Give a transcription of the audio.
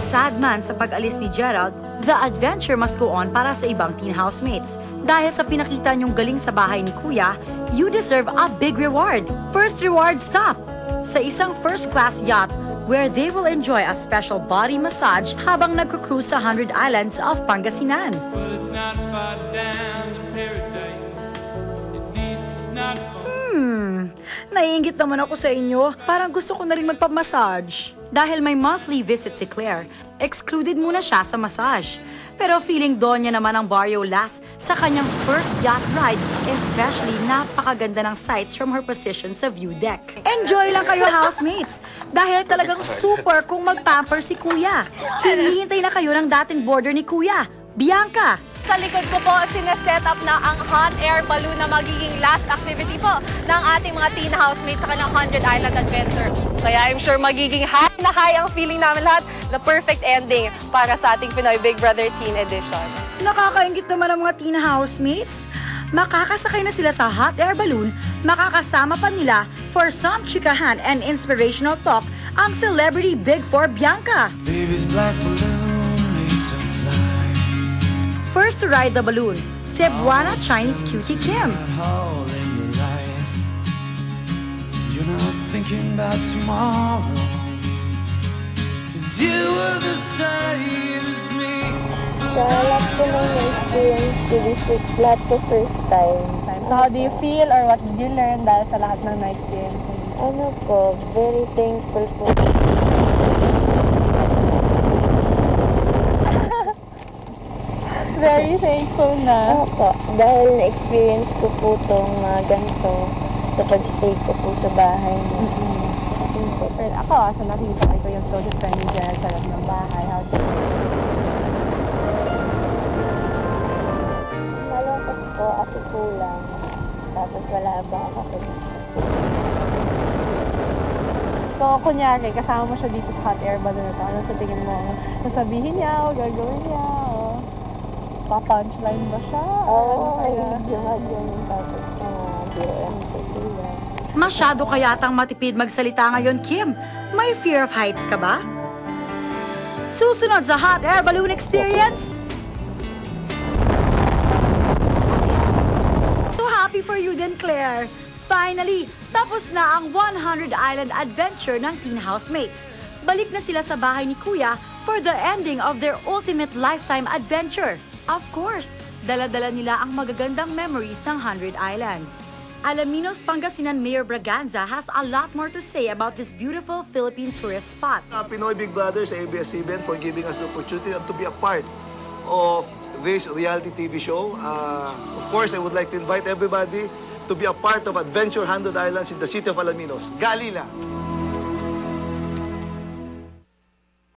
sad man sa pag-alis ni Gerald, the adventure must go on para sa ibang teen housemates. Dahil sa pinakita niyong galing sa bahay ni Kuya, you deserve a big reward. First reward stop! Sa isang first-class yacht where they will enjoy a special body massage habang nagcruise sa 100 Islands of Pangasinan. Well, it's not far down to paradise. At least it's not far. Naiinggit naman ako sa inyo. Parang gusto ko na rin magpamassage. Dahil may monthly visit si Claire, excluded muna siya sa massage. Pero feeling donya naman ang Barrio Lass sa kanyang first yacht ride, especially napakaganda ng sights from her position sa view deck. Enjoy lang kayo, housemates! Dahil talagang super kung mag-pamper si Kuya. Hinihintay na kayo ng dating boarder ni Kuya, Bianca. Sa likod ko po, sineset up na ang hot air balloon na magiging last activity po ng ating mga teen housemates sa kanilang 100 Island Adventure. Kaya I'm sure magiging high na high ang feeling namin lahat. The perfect ending para sa ating Pinoy Big Brother Teen Edition. Nakakaingit naman ang mga teen housemates. Makakasakay na sila sa hot air balloon, makakasama pa nila for some chikahan and inspirational talk ang celebrity Big Four Bianca. Baby's black balloon makes her fly. First to ride the balloon, Cebuana Chinese cutie Kim. Hole in your life. You're not thinking about tomorrow. 'Cause you were the same as me. Sa lahat ko nang na-experience to visit lahat ko first time. So how do you feel or what did you learn dahil sa lahat ng na-experience mo? Ano po, very thankful po. Very thankful na. Opo, dahil na-experience ko po itong ganito sa pag-stay ko po sa bahay mo. Pero ako, sa nakita ko, ito yung closest friend ni Gerald sa loob ng bahay. How do you Malungkot po kasi kulang. Tapos wala ba ako. So, kunyari, kasama mo siya dito sa hot air balloon na ito. Ano sa tingin mo? Sasabihin niya o gagawin niya o pa-punchline ba siya? Oo, ay jumad yun. Tapos bilang ko sila. Masyado kayatang matipid magsalita ngayon, Kim. May fear of heights ka ba? Susunod sa hot air balloon experience? So happy for you din, Claire. Finally, tapos na ang 100 Island Adventure ng teen housemates. Balik na sila sa bahay ni Kuya for the ending of their ultimate lifetime adventure. Of course, dala-dala nila ang magagandang memories ng 100 Islands. Alaminos, Pangasinan Mayor Braganza has a lot more to say about this beautiful Philippine tourist spot. Pinoy Big Brother sa ABS-CBN for giving us the opportunity to be a part of this reality TV show. Of course, I would like to invite everybody to be a part of Adventure 100 Islands in the city of Alaminos. Galila!